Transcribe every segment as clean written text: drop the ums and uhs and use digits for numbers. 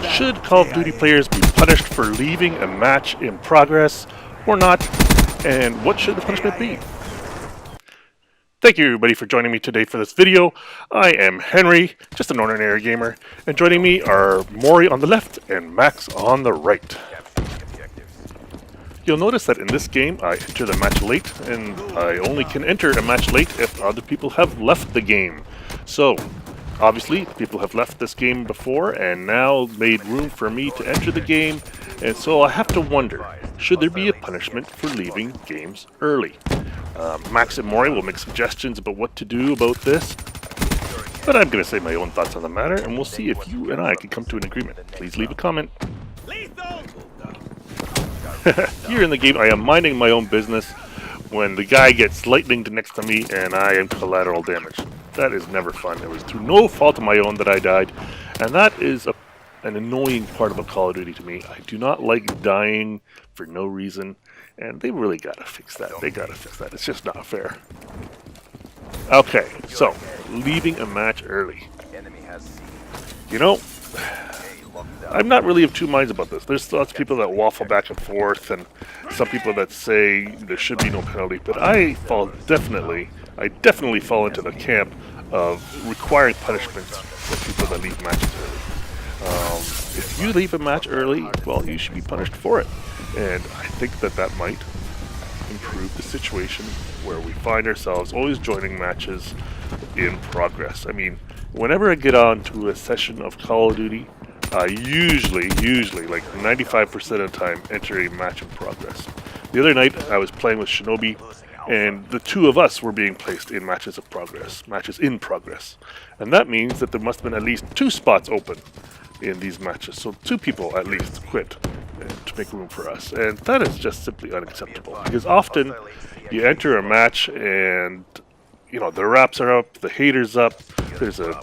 Should Call of Duty players be punished for leaving a match in progress or not? And what should the punishment be? Thank you everybody for joining me today for this video. I am Henry, just an ordinary gamer, and joining me are Maury on the left and Max on the right. You'll notice that in this game I enter the match late, and I only can enter a match late if other people have left the game. So, obviously, people have left this game before and now made room for me to enter the game, and so I have to wonder, should there be a punishment for leaving games early? Max and Maury will make suggestions about what to do about this, but I'm going to say my own thoughts on the matter, and we'll see if you and I can come to an agreement. Please leave a comment. Here in the game, I am minding my own business when the guy gets lightninged next to me and I am collateral damage. That is never fun. It was through no fault of my own that I died, and that is an annoying part about Call of Duty to me. I do not like dying for no reason, and they really gotta fix that. They gotta fix that. It's just not fair. Okay, so leaving a match early. You know, I'm not really of two minds about this. There's lots of people that waffle back and forth, and some people that say there should be no penalty, but I definitely fall into the camp of requiring punishments for people that leave matches early. If you leave a match early, well, you should be punished for it. And I think that might improve the situation where we find ourselves always joining matches in progress. I mean, whenever I get on to a session of Call of Duty, I usually, like 95% of the time, enter a match in progress. The other night, I was playing with Shinobi, and the two of us were being placed in matches in progress. And that means that there must have been at least 2 spots open in these matches. So 2 people at least quit to make room for us. And that is just simply unacceptable. Because often, you enter a match and, you know, the wraps are up, the haters up, there's a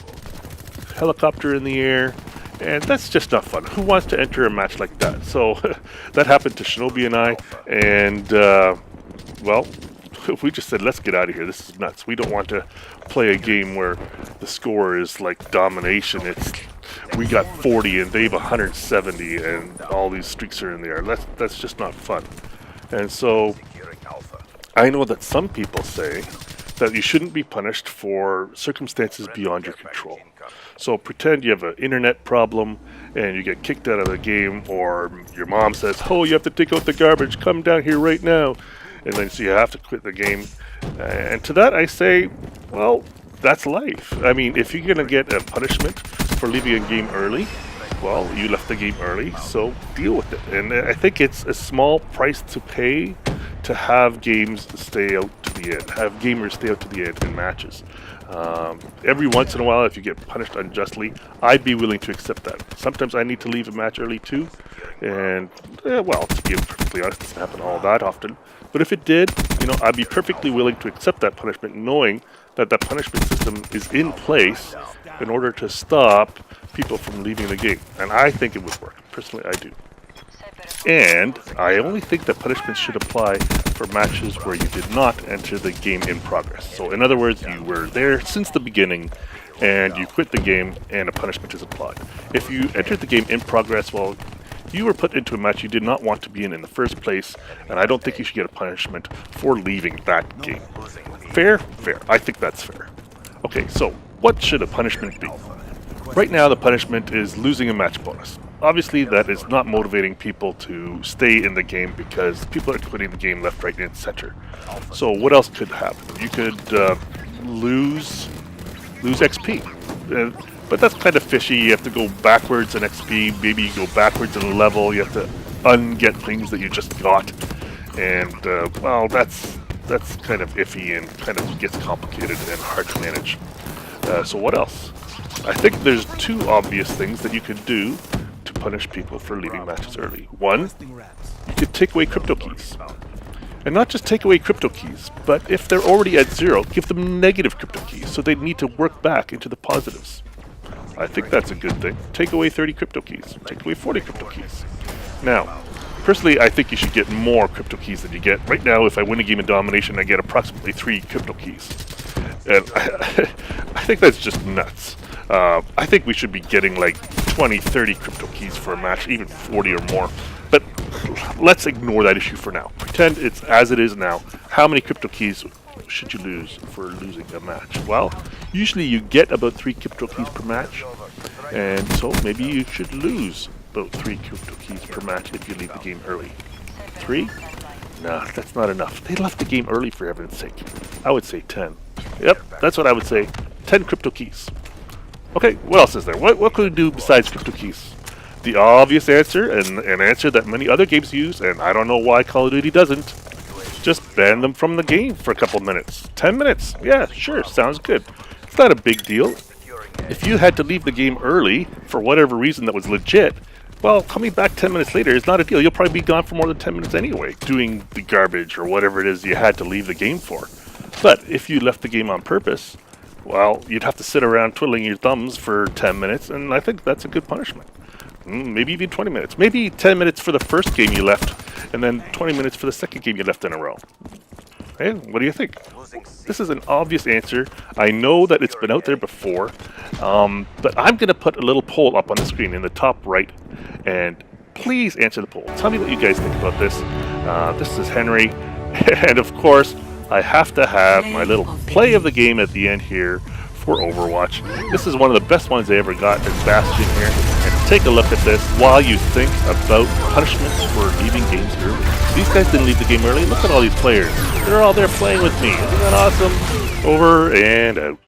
helicopter in the air, and that's just not fun. Who wants to enter a match like that? So that happened to Shinobi and I, and well, we just said, let's get out of here. This is nuts. We don't want to play a game where the score is like domination. It's we got 40 and they have 170 and all these streaks are in the air. That's just not fun. And so I know that some people say that you shouldn't be punished for circumstances beyond your control. So pretend you have an internet problem and you get kicked out of the game, or your mom says, oh, you have to take out the garbage, come down here right now. And then so you have to quit the game. And to that I say, well, that's life. I mean, if you're going to get a punishment for leaving a game early, well, you left the game early, so deal with it. And I think it's a small price to pay to have games stay out to the end, have gamers stay out to the end in matches. Every once in a while, if you get punished unjustly, I'd be willing to accept that. Sometimes I need to leave a match early too, and well, to be perfectly honest, it doesn't happen all that often. But if it did, you know, I'd be perfectly willing to accept that punishment, knowing that that punishment system is in place in order to stop people from leaving the game. And I think it would work. Personally, I do. And I only think that punishments should apply for matches where you did not enter the game in progress. So in other words, you were there since the beginning and you quit the game and a punishment is applied. If you entered the game in progress, well, you were put into a match you did not want to be in the first place, and I don't think you should get a punishment for leaving that game. Fair? Fair. I think that's fair. Okay, so what should a punishment be? Right now the punishment is losing a match bonus. Obviously that is not motivating people to stay in the game because people are quitting the game left, right, and center. So what else could happen? You could lose XP. But that's kind of fishy. You have to go backwards in XP, maybe you go backwards in a level, you have to un-get things that you just got. And well, that's kind of iffy and kind of gets complicated and hard to manage. So what else? I think there's 2 obvious things that you could do to punish people for leaving matches early. One, you could take away crypto keys. And not just take away crypto keys, but if they're already at 0, give them negative crypto keys, so they need to work back into the positives. I think that's a good thing. Take away 30 crypto keys. Take away 40 crypto keys. Now, personally, I think you should get more crypto keys than you get. Right now, if I win a game of domination, I get approximately 3 crypto keys. And I think that's just nuts. I think we should be getting like 20, 30 crypto keys for a match, even 40 or more. But let's ignore that issue for now. Pretend it's as it is now. How many crypto keys should you lose for losing a match? Well, usually you get about 3 crypto keys per match. And so maybe you should lose about 3 crypto keys per match if you leave the game early. 3? Nah, that's not enough. They left the game early, for heaven's sake. I would say 10. Yep, that's what I would say. 10 crypto keys. Okay, what else is there? What could we do besides crypto keys? The obvious answer, and an answer that many other games use, and I don't know why Call of Duty doesn't, just ban them from the game for a couple minutes. 10 minutes. Yeah, sure, sounds good. It's not a big deal. If you had to leave the game early for whatever reason that was legit, well, coming back 10 minutes later is not a deal. You'll probably be gone for more than 10 minutes anyway, doing the garbage or whatever it is you had to leave the game for. But if you left the game on purpose, well, you'd have to sit around twiddling your thumbs for 10 minutes, and I think that's a good punishment. Maybe even 20 minutes. Maybe 10 minutes for the first game you left, and then 20 minutes for the second game you left in a row. Hey, what do you think? This is an obvious answer. I know that it's been out there before, but I'm going to put a little poll up on the screen in the top right, and please answer the poll. Tell me what you guys think about this. This is Henry, and of course, I have to have my little play of the game at the end here for Overwatch. This is one of the best ones I ever got in Bastion here. And take a look at this while you think about punishments for leaving games early. These guys didn't leave the game early. Look at all these players. They're all there playing with me. Isn't that awesome? Over and out.